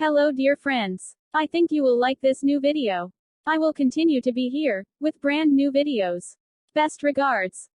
Hello dear friends. I think you will like this new video. I will continue to be here, with brand new videos. Best regards.